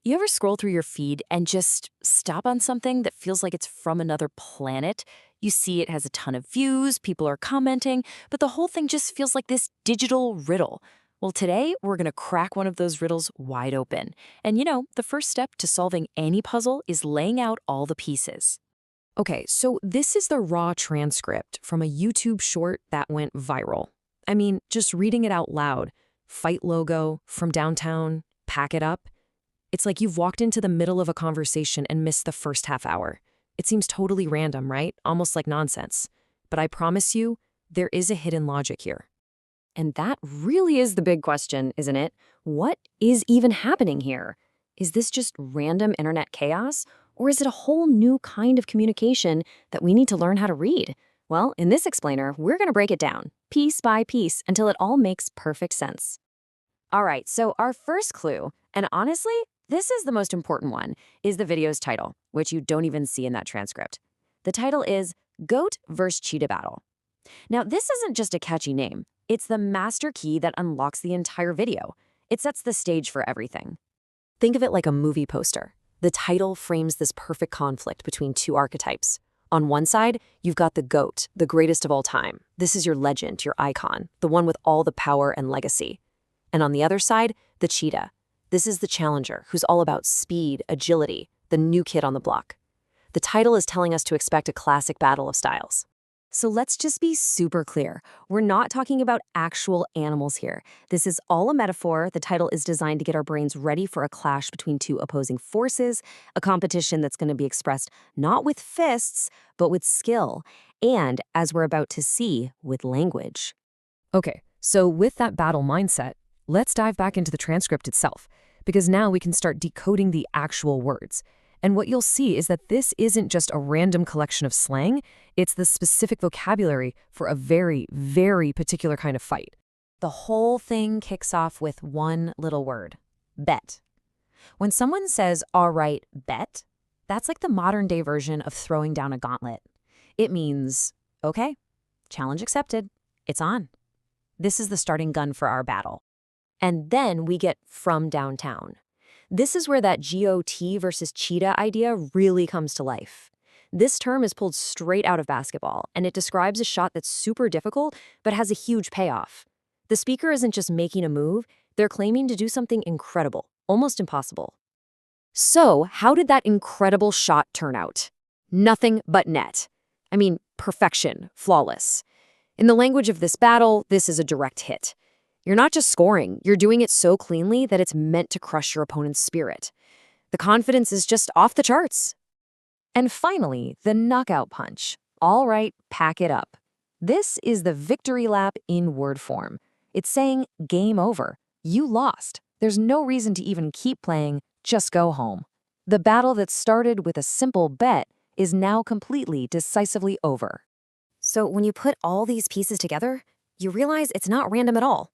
You ever scroll through your feed and just stop on something that feels like it's from another planet? You see it has a ton of views, people are commenting, but the whole thing just feels like this digital riddle. Well, today we're going to crack one of those riddles wide open. And the first step to solving any puzzle is laying out all the pieces. Okay, so this is the raw transcript from a YouTube short that went viral. I mean, just reading it out loud, fight logo, from downtown, pack it up. It's like you've walked into the middle of a conversation and missed the first half hour. It seems totally random, right? Almost like nonsense. But I promise you, there is a hidden logic here. And that really is the big question, isn't it? What is even happening here? Is this just random internet chaos? Or is it a whole new kind of communication that we need to learn how to read? Well, in this explainer, we're going to break it down, piece by piece, until it all makes perfect sense. All right, so our first clue, and honestly, this is the most important one, is the video's title, which you don't even see in that transcript. The title is Goat vs. Cheetah Battle. Now, this isn't just a catchy name. It's the master key that unlocks the entire video. It sets the stage for everything. Think of it like a movie poster. The title frames this perfect conflict between two archetypes. On one side, you've got the goat, the greatest of all time. This is your legend, your icon, the one with all the power and legacy. And on the other side, the cheetah. This is the challenger, who's all about speed, agility, the new kid on the block. The title is telling us to expect a classic battle of styles. So let's just be super clear. We're not talking about actual animals here. This is all a metaphor. The title is designed to get our brains ready for a clash between two opposing forces, a competition that's going to be expressed not with fists, but with skill, and, as we're about to see, with language. Okay, so with that battle mindset, let's dive back into the transcript itself, because now we can start decoding the actual words. And what you'll see is that this isn't just a random collection of slang, it's the specific vocabulary for a very, very particular kind of fight. The whole thing kicks off with one little word: bet. When someone says, "All right, bet," that's like the modern-day version of throwing down a gauntlet. It means, okay, challenge accepted, it's on. This is the starting gun for our battle. And then we get from downtown. This is where that GOT versus cheetah idea really comes to life. This term is pulled straight out of basketball, and it describes a shot that's super difficult but has a huge payoff. The speaker isn't just making a move, they're claiming to do something incredible, almost impossible. So, how did that incredible shot turn out? Nothing but net. I mean, perfection, flawless. In the language of this battle, this is a direct hit. You're not just scoring, you're doing it so cleanly that it's meant to crush your opponent's spirit. The confidence is just off the charts. And finally, the knockout punch. All right, pack it up. This is the victory lap in word form. It's saying, game over. You lost. There's no reason to even keep playing, just go home. The battle that started with a simple bet is now completely, decisively over. So when you put all these pieces together, you realize it's not random at all.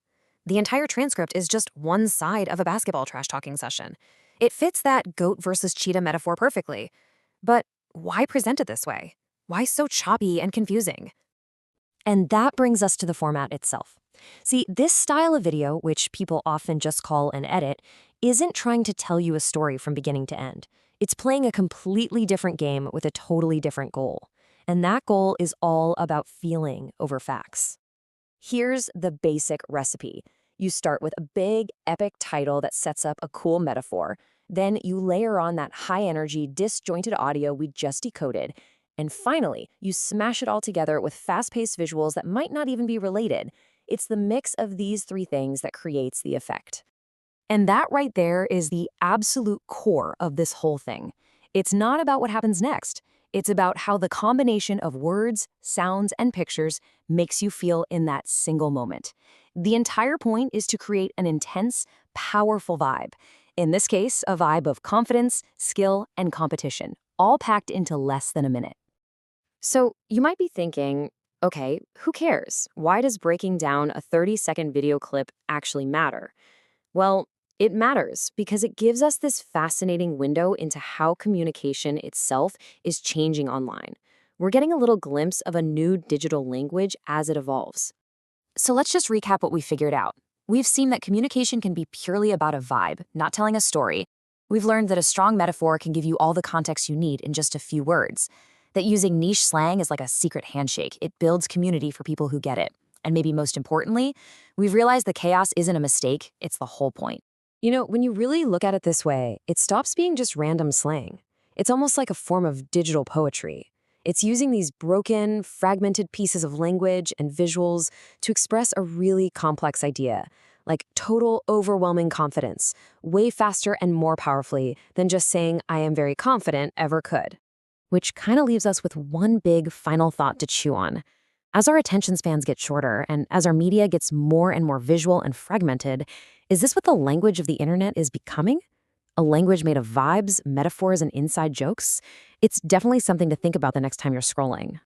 The entire transcript is just one side of a basketball trash-talking session. It fits that goat versus cheetah metaphor perfectly. But why present it this way? Why so choppy and confusing? And that brings us to the format itself. See, this style of video, which people often just call an edit, isn't trying to tell you a story from beginning to end. It's playing a completely different game with a totally different goal. And that goal is all about feeling over facts. Here's the basic recipe. You start with a big, epic title that sets up a cool metaphor. Then you layer on that high-energy, disjointed audio we just decoded. And finally, you smash it all together with fast-paced visuals that might not even be related. It's the mix of these three things that creates the effect. And that right there is the absolute core of this whole thing. It's not about what happens next. It's about how the combination of words, sounds, and pictures makes you feel in that single moment. The entire point is to create an intense, powerful vibe. In this case, a vibe of confidence, skill, and competition, all packed into less than a minute. So you might be thinking, okay, who cares? Why does breaking down a 30-second video clip actually matter? Well, it matters because it gives us this fascinating window into how communication itself is changing online. We're getting a little glimpse of a new digital language as it evolves. So let's just recap what we figured out. We've seen that communication can be purely about a vibe, not telling a story. We've learned that a strong metaphor can give you all the context you need in just a few words. That using niche slang is like a secret handshake. It builds community for people who get it. And maybe most importantly, we've realized the chaos isn't a mistake, it's the whole point. When you really look at it this way, it stops being just random slang. It's almost like a form of digital poetry. It's using these broken, fragmented pieces of language and visuals to express a really complex idea, like total, overwhelming confidence, way faster and more powerfully than just saying, I am very confident ever could. Which kind of leaves us with one big final thought to chew on. As our attention spans get shorter and as our media gets more and more visual and fragmented, is this what the language of the internet is becoming? A language made of vibes, metaphors, and inside jokes? It's definitely something to think about the next time you're scrolling.